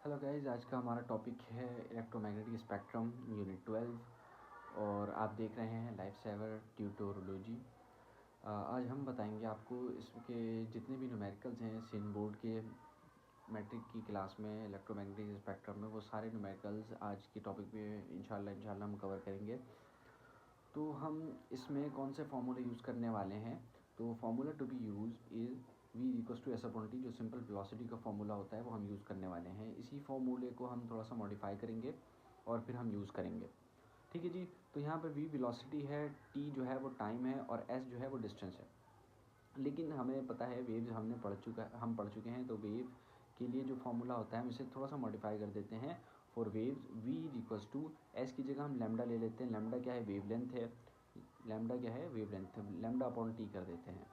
Hello guys, आज का हमारा टॉपिक है इलेक्ट्रोमैग्नेटिक स्पेक्ट्रम यूनिट 12 और आप देख रहे हैं लाइफ सेवर ट्यूटोरोलॉजी। आज हम बताएंगे आपको इसके जितने भी न्यूमेरिकल्स हैं सिन बोर्ड के मैट्रिक की क्लास में इलेक्ट्रोमैग्नेटिक स्पेक्ट्रम में, वो सारे न्यूमेरिकल्स आज के टॉपिक पे इंशाल्लाह हम कवर करेंगे। तो हम इसमें कौन से फार्मूले यूज़ करने वाले हैं। तो formula to be use is v equals to S upon T, जो सिंपल वेलोसिटी का फार्मूला होता है वो हम यूज़ करने वाले हैं। इसी फार्मूले को हम थोड़ा सा मॉडिफाई करेंगे और फिर हम यूज़ करेंगे। ठीक है जी। तो यहाँ पर v वेलोसिटी है, t जो है वो टाइम है और s जो है वो डिस्टेंस है। लेकिन हमें पता है वेव्स हम पढ़ चुके हैं। तो वेव के लिए जो फार्मूला होता है हम इसे थोड़ा सा मॉडिफाई कर देते हैं। For waves v equals to S की जगह हम लैम्डा ले लेते हैं। लैम्डा क्या है? वेवलेंथ है। लैम्डा क्या है? वेवलेंथ। लैम्डा अपॉन टी कर देते हैं।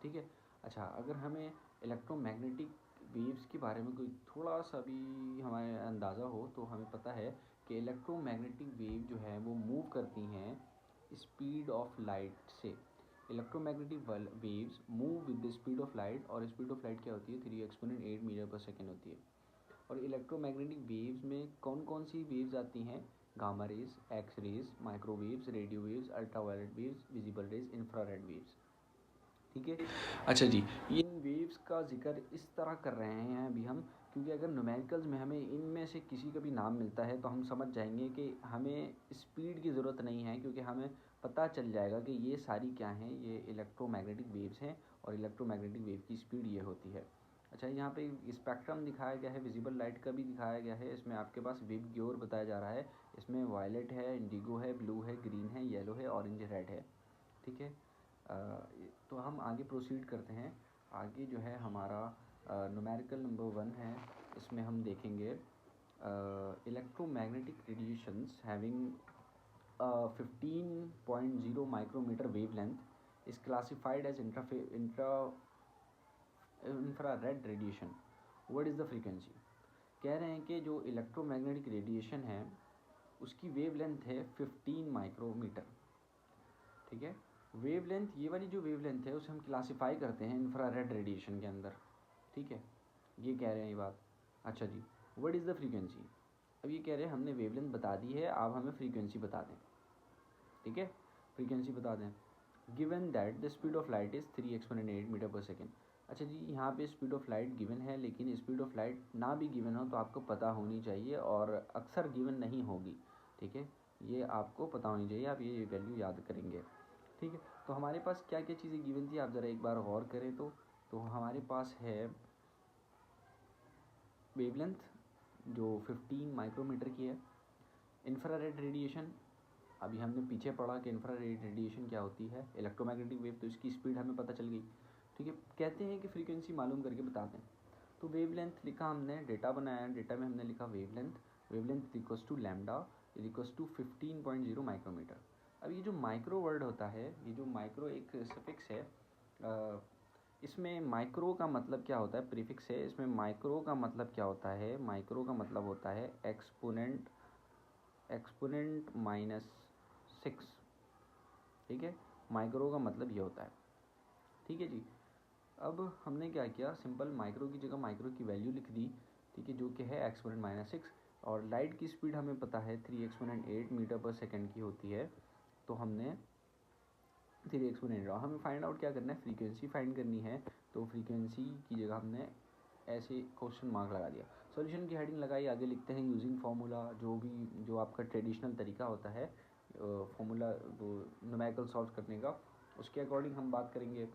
ठीक है। अच्छा, अगर हमें इलेक्ट्रोमैग्नेटिक वेव्स के बारे में कोई थोड़ा सा भी हमारे अंदाज़ा हो तो हमें पता है कि इलेक्ट्रोमैग्नेटिक वेव जो है वो मूव करती हैं स्पीड ऑफ लाइट से। Electromagnetic waves move with the speed of light, और स्पीड ऑफ लाइट क्या होती है? 3 एक्सपोनेंट 8 मीटर पर सेकेंड होती है। और इलेक्ट्रोमैग्नेटिक वेव्स में कौन कौन सी वेव्स आती हैं? Gamma rays, X rays, microwaves, radio waves, ultraviolet waves, visible rays, infrared waves. ठीक है। अच्छा जी, इन वेव्स का जिक्र इस तरह कर रहे हैं अभी हम, क्योंकि अगर न्यूमेरिकल्स में हमें इनमें से किसी का भी नाम मिलता है तो हम समझ जाएंगे कि हमें स्पीड की ज़रूरत नहीं है, क्योंकि हमें पता चल जाएगा कि ये सारी क्या हैं, ये इलेक्ट्रोमैग्नेटिक वेव्स हैं और इलेक्ट्रोमैग्नेटिक वेव की स्पीड ये होती है। अच्छा, यहाँ पे स्पेक्ट्रम दिखाया गया है, विजिबल लाइट का भी दिखाया गया है। इसमें आपके पास विबग्योर बताया जा रहा है। इसमें वायलेट है, इंडिगो है, ब्लू है, ग्रीन है, येलो है, ऑरेंज, रेड है। ठीक है। तो हम आगे प्रोसीड करते हैं। आगे जो है हमारा न्यूमेरिकल नंबर 1 है। इसमें हम देखेंगे electromagnetic radiations having 15.0 micrometer wavelength is classified as infrared radiation. What is the frequency? कह रहे हैं कि जो इलेक्ट्रोमैग्नेटिक रेडिएशन है उसकी वेवलेंथ है 15 माइक्रोमीटर। ठीक है। वेवलेंथ, ये वाली जो वेवलेंथ है उसे हम क्लासिफाई करते हैं इंफ्रारेड रेडिएशन के अंदर। ठीक है, ये कह रहे हैं ये बात। अच्छा जी, व्हाट इज़ द फ्रीक्वेंसी? अब ये कह रहे हैं हमने वेवलेंथ बता दी है, आप हमें फ्रीक्वेंसी बता दें। ठीक है, फ्रीक्वेंसी बता दें। Given that the speed of light is 3 exponent 8 meter पर सेकेंड। अच्छा जी, यहाँ पे स्पीड ऑफ लाइट गिवन है, लेकिन स्पीड ऑफ लाइट ना भी गिवन हो तो आपको पता होनी चाहिए, और अक्सर गिवन नहीं होगी। ठीक है, ये आपको पता होनी चाहिए, आप ये वैल्यू याद करेंगे। ठीक है। तो हमारे पास क्या क्या चीज़ें गिवन थी, आप ज़रा एक बार गौर करें। तो हमारे पास है वेवलेंथ जो 15 माइक्रोमीटर की है। इंफ्रारेड रेडिएशन, अभी हमने पीछे पढ़ा कि इंफ्रारेड रेडिएशन क्या होती है, इलेक्ट्रोमैग्नेटिक वेव, तो इसकी स्पीड हमें पता चल गई। ठीक है। कहते हैं कि फ्रीक्वेंसी मालूम करके बता दें। तो वेवलेंथ लिखा हमने, डेटा बनाया, डेटा में हमने लिखा wavelength equals to lambda equals to 15.0 micrometer. अब ये जो माइक्रो वर्ड होता है, ये जो माइक्रो एक सफिक्स है, इसमें माइक्रो का मतलब क्या होता है? प्रीफिक्स है। इसमें माइक्रो का मतलब क्या होता है? माइक्रो का मतलब होता है एक्सपोनेंट -6। ठीक है, माइक्रो का मतलब ये होता है। ठीक है जी। अब हमने क्या किया, सिंपल माइक्रो की जगह माइक्रो की वैल्यू लिख दी। ठीक है, जो कि है एक्सपोनेंट -6, और लाइट की स्पीड हमें पता है 3 एक्सपोनेंट 8 मीटर पर सेकेंड की होती है। तो हमने 3 एक्सपोनेंट, हमें फाइंड आउट क्या करना है? फ्रीक्वेंसी फाइंड करनी है। तो फ्रीक्वेंसी की जगह हमने ऐसे क्वेश्चन मार्क लगा दिया, सॉल्यूशन की हेडिंग लगाई, आगे लिखते हैं यूजिंग फार्मूला, जो आपका ट्रेडिशनल तरीका होता है फार्मूला वो न्यूमेरिकल सॉल्व करने का, उसके अकॉर्डिंग हम बात करेंगे।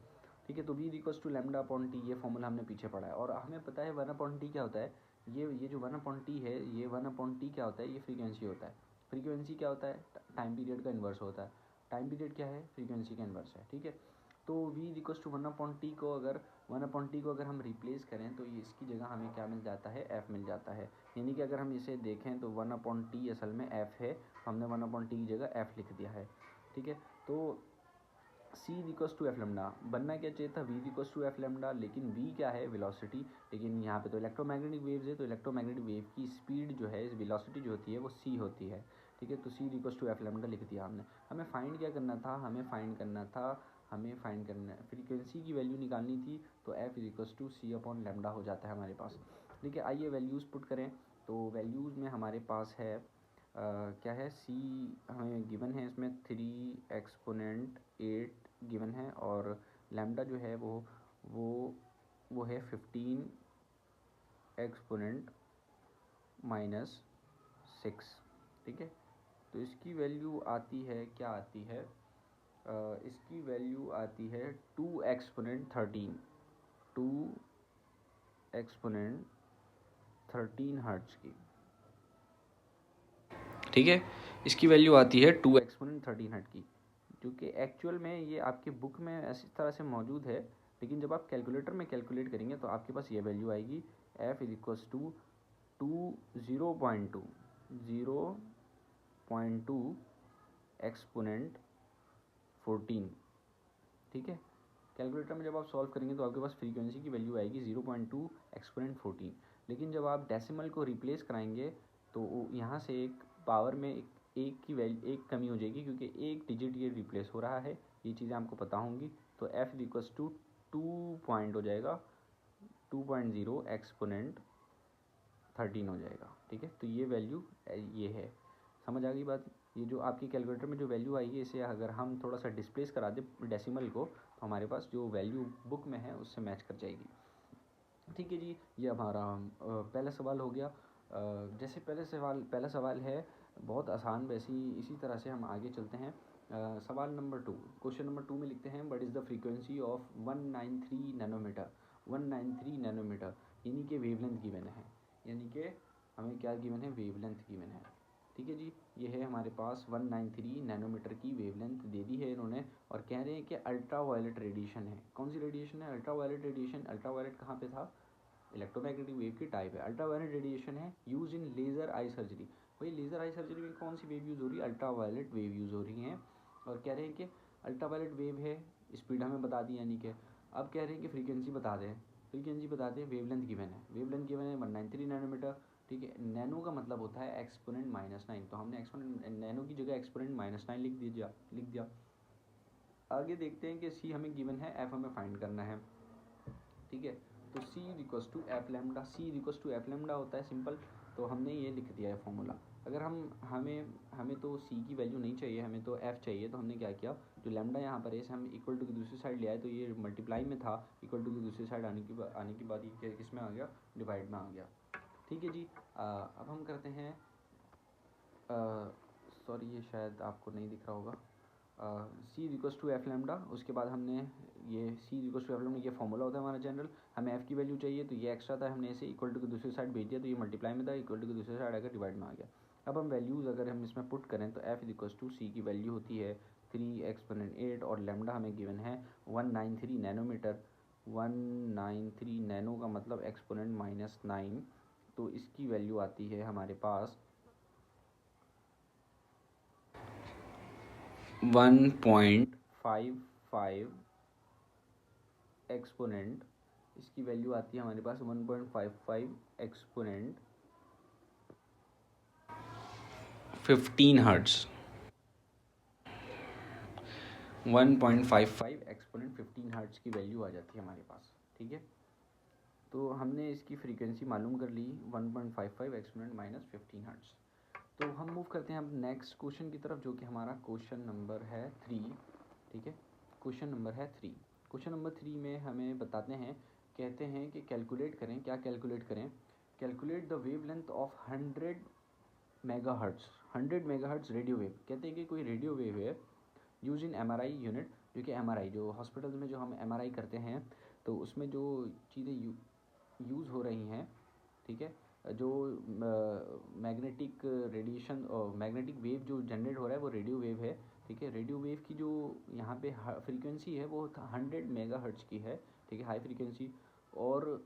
ठीक है। तो v equals to lambda upon T, ये फार्मूला हमने पीछे पढ़ा है, और हमें पता है 1 अपॉन टी क्या होता है। ये जो 1 अपॉन टी है, ये 1 अपॉन टी क्या होता है? ये फ्रीक्वेंसी होता है। फ्रीक्वेंसी क्या होता है? टाइम पीरियड का इन्वर्स होता है। टाइम पीरियड क्या है? फ्रीक्वेंसी का इन्वर्स है। ठीक है। तो v equals to 1 upon T को अगर हम रिप्लेस करें तो ये इसकी जगह हमें क्या मिल जाता है? f मिल जाता है। यानी कि अगर हम इसे देखें तो 1 अपॉन टी असल में f है, हमने 1 अपॉन टी की जगह f लिख दिया है। ठीक है। तो c equals to F lambda बनना क्या चाहिए था? v equals to F lambda, लेकिन v क्या है? वेलोसिटी। लेकिन यहाँ पे तो इलेक्ट्रोमैग्नेटिक वेव्स है, तो इलेक्ट्रोमैग्नेटिक वेव की स्पीड जो है, वेलोसिटी जो होती है वो c होती है। ठीक है। तो c equals to F lambda लिख दिया हमने। हमें फाइंड क्या करना था? हमें फाइंड करना फ्रीक्वेंसी की वैल्यू निकालनी थी। तो f equals to c upon lambda हो जाता है हमारे पास। ठीक है, आइए वैल्यूज़ पुट करें। तो वैल्यूज़ में हमारे पास है क्या है, सी हमें गिवन है, इसमें 3 एक्सपोनेंट 8 गिवन है, और लैम्डा जो है वो है 15 एक्सपोनेंट -6। ठीक है, तो इसकी वैल्यू आती है, क्या आती है, इसकी वैल्यू आती है 2 एक्सपोनेंट 13, 2 एक्सपोनेंट 13 हर्ट्ज की। ठीक है, इसकी वैल्यू आती है 2 एक्सपोनेंट 13 हर्ट्ज की, जो कि एक्चुअल में ये आपके बुक में इस तरह से मौजूद है, लेकिन जब आप कैलकुलेटर में कैलकुलेट करेंगे तो आपके पास ये वैल्यू आएगी, f is equal to 0.2 exponent 14। ठीक है, कैलकुलेटर में जब आप सॉल्व करेंगे तो आपके पास फ्रीक्वेंसी की वैल्यू आएगी 0.2 एक्सपोनेंट 14। लेकिन जब आप डेसिमल को रिप्लेस कराएंगे तो यहाँ से एक पावर में एक की वैल्यू, एक कमी हो जाएगी, क्योंकि एक डिजिट ये रिप्लेस हो रहा है, ये चीज़ें आपको पता होंगी। तो f इक्वल्स टू 2 पॉइंट हो जाएगा, 2.0 एक्सपोनेंट 13 हो जाएगा। ठीक है, तो ये वैल्यू ये है, समझ आ गई बात। ये जो आपकी कैलकुलेटर में जो वैल्यू आएगी, इसे अगर हम थोड़ा सा डिस्प्लेस करा दें डेसिमल को, तो हमारे पास जो वैल्यू बुक में है उससे मैच कर जाएगी। ठीक है जी, ये हमारा पहला सवाल हो गया। जैसे पहला सवाल है बहुत आसान, वैसे ही इसी तरह से हम आगे चलते हैं। सवाल नंबर 2, क्वेश्चन नंबर 2 में लिखते हैं, what is the frequency of 193 nanometer. 193 nanometer यानी कि वेवलेंथ गिवन है, यानी कि हमें क्या गिवन है, वेवलेंथ गिवन है। ठीक है जी, ये है हमारे पास 193 नैनोमीटर की वेवलेंथ दे दी है इन्होंने, और कह रहे हैं कि अल्ट्रा वायलेट रेडिएशन है। कौन सी रेडिएशन है, ultra violet radiation. Ultra violet कहाँ पे था, इलेक्ट्रोमैग्नेटिक वेव की टाइप है। अल्ट्रा वायलेट रेडिएशन है, use in laser eye surgery. भाई लेज़र आई सर्जरी में कौन सी वेव यूज़ हो रही है, अल्ट्रा वायलेट वेव यूज़ हो रही हैं। और कह रहे हैं कि अल्ट्रा वायलेट वेव है, स्पीड हमें बता दी, यानी कि अब कह रहे हैं कि फ्रीक्वेंसी बता दें, फ्रीक्वेंसी बता दें, वेवलेंथ गिवन है, वेवलेंथ गिवन है 193 नैनोमीटर। ठीक है, नैनो का मतलब होता है एक्सपोनेंट -9, तो हमने एक्सपोनेंट नैनो की जगह एक्सपोनेंट -9 लिख दिया। आगे देखते हैं कि सी हमें गिवन है, एफ हमें फाइंड करना है। ठीक है, तो C equals to F lambda, C equals to F lambda होता है, सिंपल। तो हमने ये लिख दिया है फॉर्मूला। अगर हमें तो C की वैल्यू नहीं चाहिए, हमें तो F चाहिए, तो हमने क्या किया, जो लेमडा यहाँ पर है इसे हम इक्वल टू की दूसरी साइड ले आए, तो ये मल्टीप्लाई में था, इक्वल टू की दूसरी साइड आने के बाद ये किस में आ गया, डिवाइड में आ गया। ठीक है जी, अब हम करते हैं, सॉरी ये शायद आपको नहीं दिख रहा होगा, C equals to F lambda, उसके बाद हमने ये C equals to F lambda, ये फॉर्मूला होता है हमारा जनरल। हमें F की वैल्यू चाहिए, तो ये एक्स्ट्रा था, हमने इसे इक्वल टू की दूसरी साइड भेज दिया, तो ये मल्टीप्लाई में था, इक्वल टू की दूसरी साइड आकर डिवाइड में आ गया। अब हम वैल्यूज़ अगर हम इसमें पुट करें तो F इक्वल्स टू C की वैल्यू होती है 3 एक्सपोनेंट 8, और लेमडा हमें गिवन है 193 नैनोमीटर। 193 नैनो का मतलब एक्सपोनेंट -9, तो इसकी वैल्यू आती है हमारे पास 1.55 एक्सपोनेंट, इसकी वैल्यू आती है हमारे पास 1.55 एक्सपोनेंट 15 हर्ट्ज। 1.55 एक्सपोनेंट 15 हर्ट्ज की वैल्यू आ जाती है हमारे पास। ठीक है, तो हमने इसकी फ्रीक्वेंसी मालूम कर ली 1.55 एक्सपोनेंट -15 हर्ट्ज। तो हम मूव करते हैं अब नेक्स्ट क्वेश्चन की तरफ, जो कि हमारा क्वेश्चन नंबर है 3। ठीक है, क्वेश्चन नंबर है 3। क्वेश्चन नंबर 3 में हमें बताते हैं, कहते हैं कि कैलकुलेट करें, क्या कैलकुलेट करें, calculate the wavelength of 100 megahertz. 100 megahertz radio wave, कहते हैं कि कोई रेडियो वेव है यूज इन MRI यूनिट, जो कि MRI जो हॉस्पिटल में जो हम MRI करते हैं, तो उसमें जो चीज़ें यूज़ हो रही हैं, ठीक है, जो मैग्नेटिक रेडिएशन और मैग्नेटिक वेव जो जनरेट हो रहा है वो रेडियो वेव है। ठीक है, रेडियो वेव की जो यहाँ पे फ्रीक्वेंसी है वो 100 मेगाहर्ट्ज की है। ठीक है, हाई फ्रीक्वेंसी। और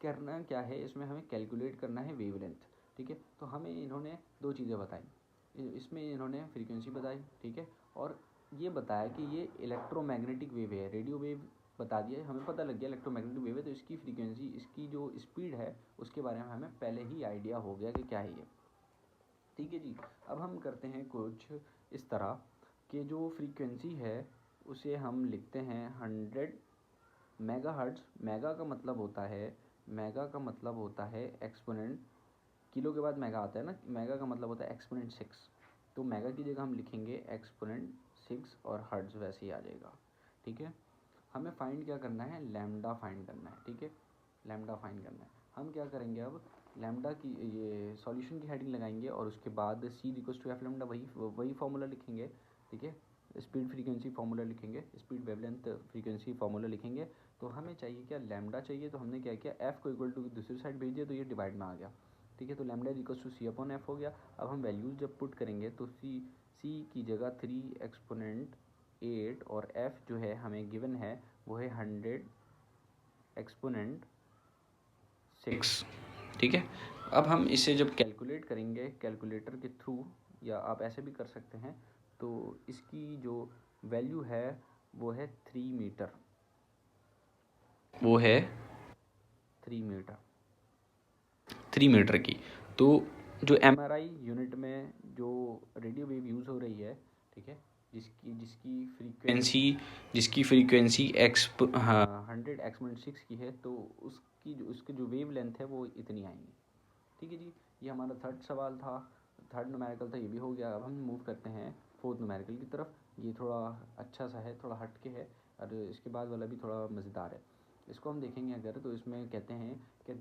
करना क्या है, इसमें हमें कैलकुलेट करना है वेवलेंथ। ठीक है, तो हमें इन्होंने दो चीज़ें बताई, इसमें इन्होंने फ्रीक्वेंसी बताई, ठीक है, और ये बताया कि ये इलेक्ट्रोमैग्नेटिक वेव है, रेडियो वेव बता दिया, हमें पता लग गया इलेक्ट्रोमैग्नेटिक वेव है, तो इसकी फ्रीक्वेंसी, इसकी जो स्पीड है उसके बारे में हमें पहले ही आइडिया हो गया कि क्या है ये। ठीक है जी, अब हम करते हैं कुछ इस तरह कि जो फ्रीक्वेंसी है उसे हम लिखते हैं 100 मेगाहर्ट्ज। मेगा का मतलब होता है मेगा का मतलब होता है एक्सपोनेंट, किलो के बाद मेगा आता है ना, मेगा का मतलब होता है एक्सपोनेंट 6। तो मेगा की जगह हम लिखेंगे एक्सपोनेंट 6 और हर्ट्ज वैसे ही आ जाएगा। ठीक है, हमें फाइंड क्या करना है, लैम्डा फाइंड करना है। ठीक है, लैम्डा फाइंड करना है। हम क्या करेंगे अब, लैम्डा की ये सॉल्यूशन की हेडिंग लगाएंगे और उसके बाद सी इक्वल्स टू एफ लैम्डा, वही फार्मूला लिखेंगे। ठीक है, स्पीड फ्रीक्वेंसी फार्मूला लिखेंगे, स्पीड वेवलेंथ फ्रीक्वेंसी फार्मूला लिखेंगे। तो हमें चाहिए क्या, लैम्डा चाहिए। तो हमने क्या किया, एफ़ को इक्वल टू दूसरी साइड भेज दिया, तो ये डिवाइड में आ गया। ठीक है, तो lambda equals to C upon F हो गया। अब हम वैल्यूज जब पुट करेंगे तो सी की जगह 3 एक्सपोनेंट 8 और एफ जो है हमें गिवन है वो है 100 एक्सपोनेंट 6। ठीक है, अब हम इसे जब कैलकुलेट करेंगे कैलकुलेटर के थ्रू, या आप ऐसे भी कर सकते हैं, तो इसकी जो वैल्यू है वो है 3 मीटर, वो है 3 मीटर की। तो जो MRI यूनिट में जो रेडियो वेव यूज़ हो रही है, ठीक है, जिसकी फ्रीक्वेंसी 100 एक्सपोनेंट 6 की है, तो उसकी जो वेव लेंथ है वो इतनी आएंगी। ठीक है जी, ये हमारा थर्ड सवाल था, थर्ड न्यूमेरिकल था, ये भी हो गया। अब हम मूव करते हैं फोर्थ न्यूमेरिकल की तरफ। ये थोड़ा अच्छा सा है, थोड़ा हट के है, और इसके बाद वाला भी थोड़ा मज़ेदार है। इसको हम देखेंगे अगर, तो इसमें कहते हैं कि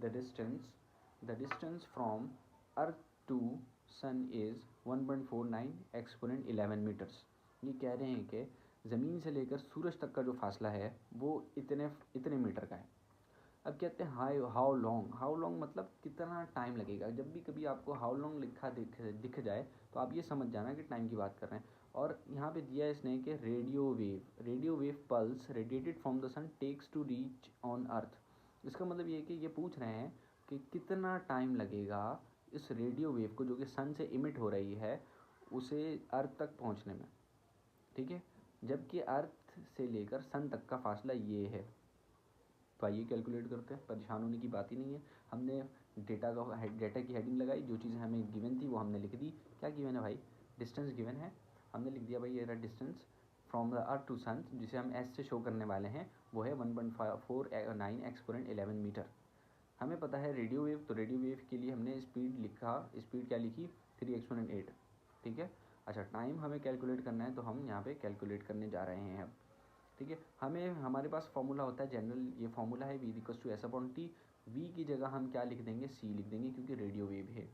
the distance from earth to sun is 1.49 exponent 11 meters. ये कह रहे हैं कि ज़मीन से लेकर सूरज तक का जो फासला है वो इतने मीटर का है। अब कहते हैं हाउ लॉन्ग मतलब कितना टाइम लगेगा। जब भी कभी आपको हाउ लॉन्ग लिखा दिख जाए तो आप ये समझ जाना कि टाइम की बात कर रहे हैं। और यहाँ पे दिया इसने कि radio wave pulse radiated from the sun takes to reach on earth. इसका मतलब ये है कि ये पूछ रहे हैं कि कितना टाइम लगेगा इस रेडियो वेव को, जो कि सन से इमिट हो रही है, उसे अर्थ तक पहुँचने में। ठीक है, जबकि अर्थ से लेकर सन तक का फासला ये है। तो आइए कैलकुलेट करते हैं, परेशान होने की बात ही नहीं है। हमने डेटा की हेडिंग लगाई, जो चीज़ें हमें गिवन थी वो हमने लिख दी। क्या गिवन है भाई, डिस्टेंस गिवन है, हमने लिख दिया भाई ये रहा distance from the earth to sun, जिसे हम एस से शो करने वाले हैं, वो है 1.49 एक्सपोनेंट 11 मीटर। हमें पता है रेडियो वेव, तो रेडियो वेव के लिए हमने स्पीड लिखा, स्पीड क्या लिखी, 3 एक्सपोनेंट 8। ठीक है, अच्छा टाइम हमें कैलकुलेट करना है, तो हम यहाँ पे कैलकुलेट करने जा रहे हैं अब। ठीक है, हमारे पास फॉर्मूला होता है जनरल, ये फॉर्मूला है v equals to S upon T. v की जगह हम क्या लिख देंगे, c लिख देंगे, क्योंकि रेडियो वेव है।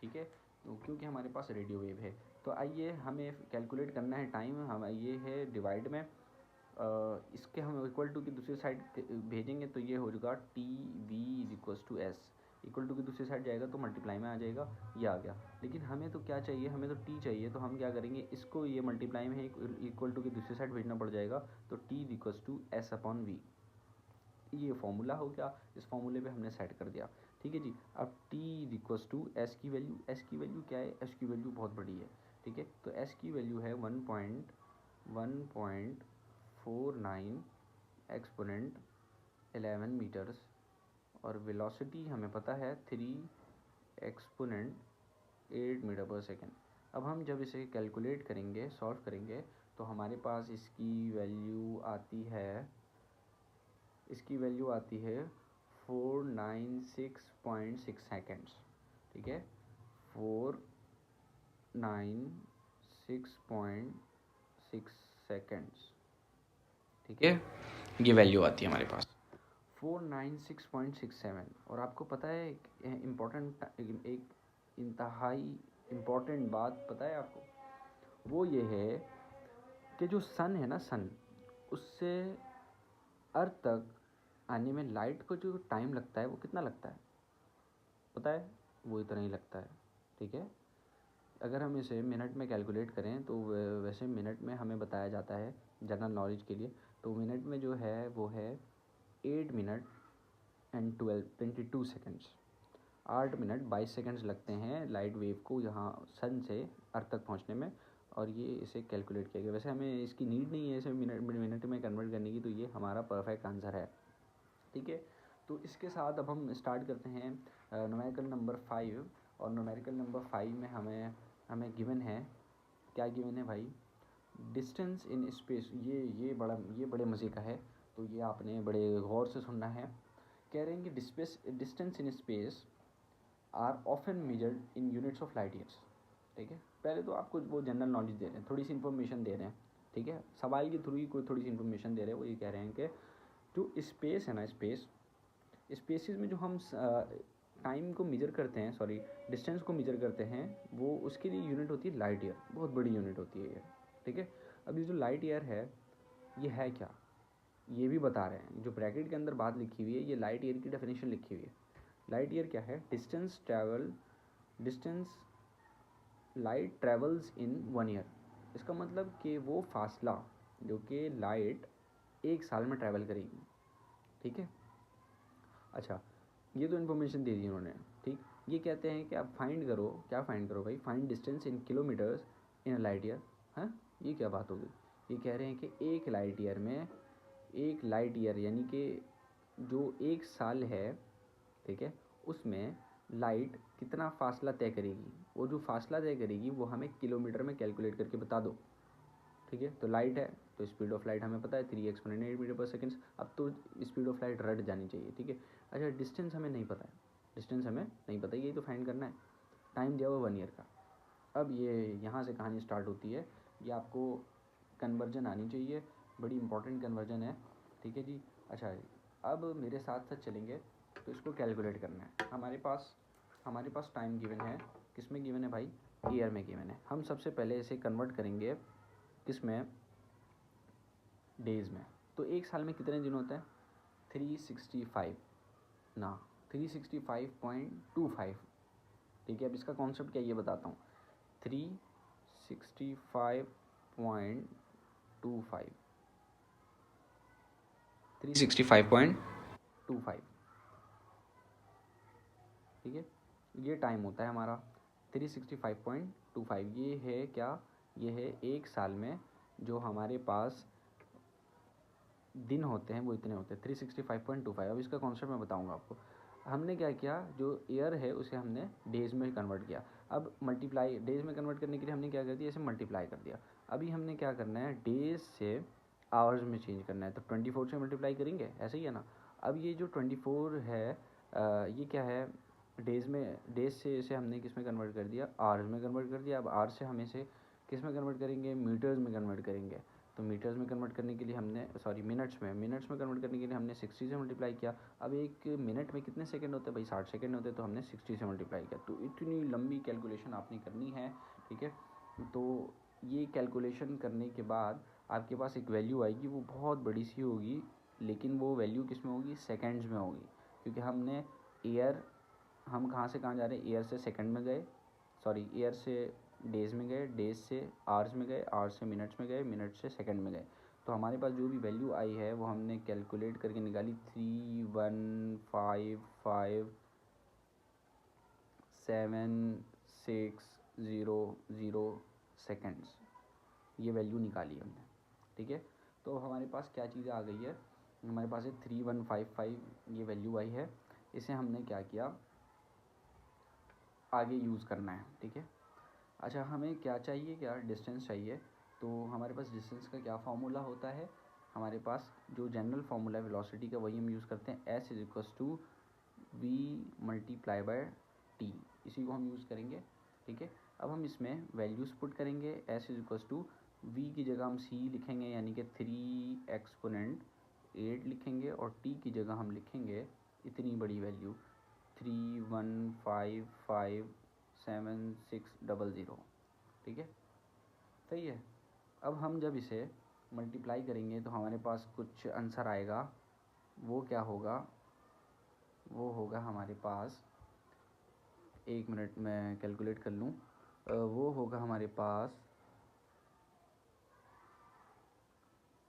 ठीक है, तो क्योंकि हमारे पास रेडियो वेव है, तो आइए हमें कैलकुलेट करना है टाइम। हम ये है डिवाइड में, इसके हम इक्वल टू की दूसरी साइड भेजेंगे, तो ये हो जाएगा T V equals to S. Equal to की दूसरी साइड जाएगा तो मल्टीप्लाई में आ जाएगा, ये आ गया। लेकिन हमें तो क्या चाहिए, हमें तो टी चाहिए, तो हम क्या करेंगे, इसको ये मल्टीप्लाई में इक्वल टू की दूसरी साइड भेजना पड़ जाएगा, तो T equals to S upon V. ये फॉर्मूला हो गया, इस फॉर्मूले पे हमने सेट कर दिया। ठीक है जी, अब टी इक्वल्स टू एस की वैल्यू क्या है, एस की वैल्यू बहुत बड़ी है। ठीक है, तो एस की वैल्यू है 1.49 एक्सपोनेंट 11 मीटर्स, और वेलोसिटी हमें पता है 3 एक्सपोनेंट 8 मीटर पर सेकेंड। अब हम जब इसे कैलकुलेट करेंगे, सॉल्व करेंगे, तो हमारे पास इसकी वैल्यू आती है 496.6 सेकेंड्स। ठीक है, 496.6 सेकेंड्स। ठीक है, ये वैल्यू आती है हमारे पास 496.67। और आपको पता है एक इंतहाई इम्पोर्टेंट बात पता है आपको, वो ये है कि जो सन है ना, सन उससे अर्थ तक आने में लाइट को जो टाइम लगता है वो कितना लगता है पता है, वो इतना ही लगता है। ठीक है, अगर हम इसे मिनट में कैलकुलेट करें तो वैसे मिनट में हमें बताया जाता है जनरल नॉलेज के लिए, तो मिनट में जो है वो है 8 minute and 22 seconds. 8 minute 22 seconds लगते हैं लाइट वेव को यहाँ सन से अर्थ तक पहुँचने में, और ये इसे कैलकुलेट किया गया। वैसे हमें इसकी नीड नहीं है इसे मिनट में कन्वर्ट करने की, तो ये हमारा परफेक्ट आंसर है। ठीक है, तो इसके साथ अब हम स्टार्ट करते हैं न्यूमेरिकल नंबर 5। और न्यूमेरिकल नंबर 5 में हमें गिवन है, क्या गिवन है भाई, डिस्टेंस इन स्पेस। ये बड़े मज़े का है, तो ये आपने बड़े गौर से सुनना है। कह रहे हैं कि distance in space are often measured in units of light years. ठीक है, पहले तो आपको वो जनरल नॉलेज दे रहे हैं, थोड़ी सी इन्फॉर्मेशन दे रहे हैं। ठीक है, सवाल के थ्रू ही कोई थोड़ी सी इन्फॉर्मेशन दे रहे हैं। वो ये कह रहे हैं कि जो स्पेस है ना, स्पेसिस में जो हम टाइम को मेजर करते हैं, सॉरी डिस्टेंस को मेजर करते हैं, वो उसके लिए यूनिट होती है लाइट ईयर। बहुत बड़ी यूनिट होती है ये। ठीक है, अब ये जो लाइट ईयर है ये है क्या, ये भी बता रहे हैं। जो ब्रैकेट के अंदर बात लिखी हुई है, ये लाइट ईयर की डेफिनेशन लिखी हुई है। लाइट ईयर क्या है? Distance light travels in 1 year. इसका मतलब कि वो फासला जो कि लाइट 1 साल में ट्रैवल करेगी। ठीक है, अच्छा ये तो इन्फॉर्मेशन दे दी उन्होंने। ठीक, ये कहते हैं कि आप फाइंड करो, क्या फाइंड करो भाई? Find distance in kilometres in a light year. हाँ, ये क्या बात होगी? ये कह रहे हैं कि एक लाइट ईयर यानी कि जो 1 साल है, ठीक है, उसमें लाइट कितना फासला तय करेगी। वो जो फासला तय करेगी वो हमें किलोमीटर में कैलकुलेट करके बता दो। ठीक है, तो लाइट है तो स्पीड ऑफ लाइट हमें पता है 3 एक्सपोनेंट 8 मीटर पर सेकेंड। अब तो स्पीड ऑफ लाइट रट जानी चाहिए। ठीक है, अच्छा डिस्टेंस हमें नहीं पता है, यही तो फाइंड करना है। टाइम दिया हुआ 1 ईयर का। अब ये यहाँ से कहानी स्टार्ट होती है। ये आपको कन्वर्जन आनी चाहिए, बड़ी इंपॉर्टेंट कन्वर्जन है। ठीक है जी, अच्छा अब मेरे साथ साथ चलेंगे तो इसको कैलकुलेट करना है। हमारे पास टाइम गिवन है, किस में गिवन है भाई? ईयर में गिवन है। हम सबसे पहले इसे कन्वर्ट करेंगे किस में? डेज़ में। तो 1 साल में कितने दिन होते हैं? 365 ना, 365.25। ठीक है, अब इसका कॉन्सेप्ट क्या है ये बताता हूँ। 365.25 365.25। ठीक है, ये टाइम होता है हमारा 365.25। ये है क्या? ये है 1 साल में जो हमारे पास दिन होते हैं वो इतने होते हैं 365.25। अब इसका कॉन्सेप्ट मैं बताऊंगा आपको। हमने क्या किया, जो ईयर है उसे हमने डेज़ में कन्वर्ट किया। अब मल्टीप्लाई, डेज़ में कन्वर्ट करने के लिए हमने क्या कर दिया, इसे मल्टीप्लाई कर दिया। अभी हमने क्या करना है, डेज़ से आवर्स में चेंज करना है। तो 24 से मल्टीप्लाई करेंगे, ऐसे ही है ना। अब ये जो 24 है ये क्या है? डेज़ से इसे हमने किस में कन्वर्ट कर दिया? आवर्स में कन्वर्ट कर दिया। अब आवर्स से हम इसे किस में कन्वर्ट करेंगे? मीटर्स में कन्वर्ट करेंगे। तो मीटर्स में कन्वर्ट करने के लिए हमने मिनट्स में कन्वर्ट करने के लिए हमने 60 से मल्टीप्लाई किया। अब 1 मिनट में कितने सेकंड होते हैं भाई? 60 सेकंड होते हैं। तो हमने 60 से मल्टीप्लाई किया। तो इतनी लंबी कैलकुलेशन आपने करनी है। ठीक है, तो ये कैलकुलेशन करने के बाद आपके पास एक वैल्यू आएगी, वो बहुत बड़ी सी होगी, लेकिन वो वैल्यू किस में होगी? सेकेंड्स में होगी। क्योंकि हमने हम कहाँ से कहाँ जा रहे हैं? ईयर से सेकंड में गए, ईयर से डेज़ में गए, डेज़ से आवर्स में गए, आवर्स से मिनट्स में गए, मिनट्स से सेकंड में गए। तो हमारे पास जो भी वैल्यू आई है वो हमने कैलकुलेट करके निकाली 3155760 सेकेंड्स। ये वैल्यू निकाली हमने। ठीक है, तो हमारे पास क्या चीज़ आ गई है? हमारे पास है 3155, ये वैल्यू आई है। इसे हमने क्या किया, आगे यूज़ करना है। ठीक है, अच्छा हमें क्या चाहिए, क्या डिस्टेंस चाहिए। तो हमारे पास डिस्टेंस का क्या फार्मूला होता है? हमारे पास जो जनरल फार्मूला है वेलोसिटी का, वही हम यूज़ करते हैं। S = v multiply by T, इसी को हम यूज़ करेंगे। ठीक है, अब हम इसमें वैल्यूज़ पुट करेंगे। S = v की जगह हम c लिखेंगे, यानी कि 3 एक्सपोनेंट 8 लिखेंगे, और t की जगह हम लिखेंगे इतनी बड़ी वैल्यू 3155760। ठीक है, सही है। अब हम जब इसे मल्टीप्लाई करेंगे तो हमारे पास कुछ आंसर आएगा। वो क्या होगा? वो होगा हमारे पास, 1 मिनट में कैलकुलेट कर लूँ। वो होगा हमारे पास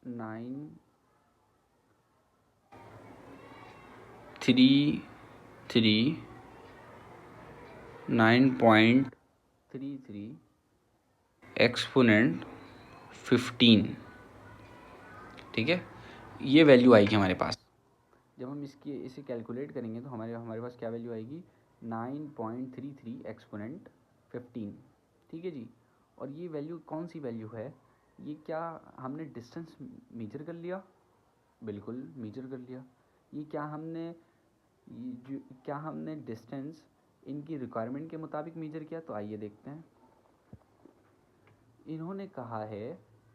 9.33 एक्सपोनेंट 15। ठीक है, ये वैल्यू आएगी हमारे पास। जब हम इसे कैलकुलेट करेंगे तो हमारे पास क्या वैल्यू आएगी? 9.33 एक्सपोनेंट 15। ठीक है जी, और ये वैल्यू कौन सी वैल्यू है? ये क्या हमने डिस्टेंस मेजर कर लिया? बिल्कुल मेजर कर लिया। ये क्या हमने क्या हमने डिस्टेंस इनकी रिक्वायरमेंट के मुताबिक मेजर किया? तो आइए देखते हैं।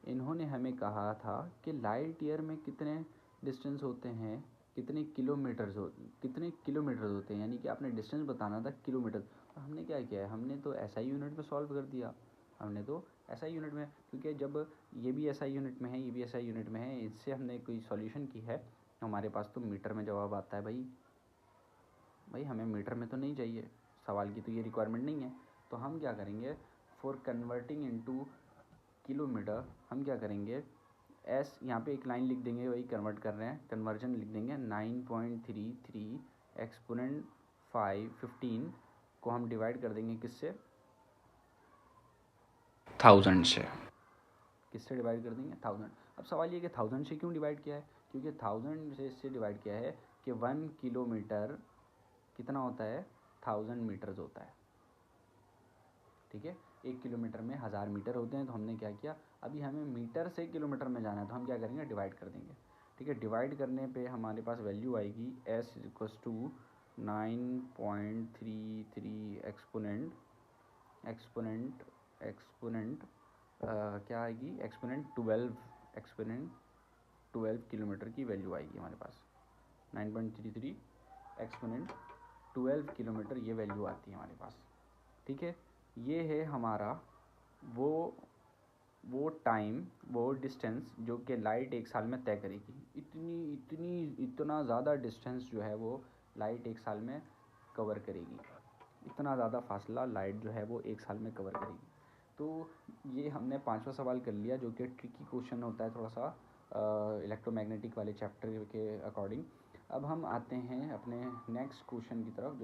इन्होंने हमें कहा था कि लाइट ईयर में कितने डिस्टेंस होते हैं, कितने किलोमीटर्स होते हैं, यानी कि आपने डिस्टेंस बताना था किलोमीटर। तो हमने क्या किया है, हमने तो एसआई यूनिट में सॉल्व कर दिया। क्योंकि जब ये भी एसआई यूनिट में है, ये भी एसआई यूनिट में है, इससे हमने कोई सॉल्यूशन की है, हमारे पास तो मीटर में जवाब आता है। भाई हमें मीटर में तो नहीं चाहिए, सवाल की तो ये रिक्वायरमेंट नहीं है। तो हम क्या करेंगे, फॉर कन्वर्टिंग इनटू किलोमीटर हम क्या करेंगे, एस यहाँ पे एक लाइन लिख देंगे, वही कन्वर्ट कर रहे हैं, कन्वर्जन लिख देंगे। 9.33 एक्सपोनेंट 15 को हम डिवाइड कर देंगे किससे, 1000 से। किससे डिवाइड कर देंगे, 1000। अब सवाल ये कि 1000 से क्यों डिवाइड किया है, क्योंकि 1000 से इससे डिवाइड किया है कि 1 किलोमीटर कितना होता है, 1000 मीटर्स होता है। ठीक है, 1 किलोमीटर में 1000 मीटर होते हैं। तो हमने क्या किया, अभी हमें मीटर से किलोमीटर में जाना है, तो हम क्या करेंगे, डिवाइड कर देंगे। ठीक है, डिवाइड करने पे हमारे पास वैल्यू आएगी s इक्वल्स टू 9.33 एक्सपोनेंट क्या आएगी, एक्सपोनेंट 12 किलोमीटर की वैल्यू आएगी हमारे पास। 9.33 एक्सपोनेंट 12 किलोमीटर ये वैल्यू आती है हमारे पास। ठीक है, ये है हमारा वो टाइम, वो डिस्टेंस जो कि लाइट एक साल में तय करेगी। इतना ज़्यादा डिस्टेंस जो है वो लाइट एक साल में कवर करेगी, इतना ज़्यादा फासला लाइट जो है वो एक साल में कवर करेगी। तो ये हमने 5वां सवाल कर लिया, जो कि ट्रिकी क्वेश्चन होता है थोड़ा सा इलेक्ट्रोमैग्नेटिक वाले चैप्टर के अकॉर्डिंग। अब हम आते हैं अपने नेक्स्ट क्वेश्चन की तरफ, जो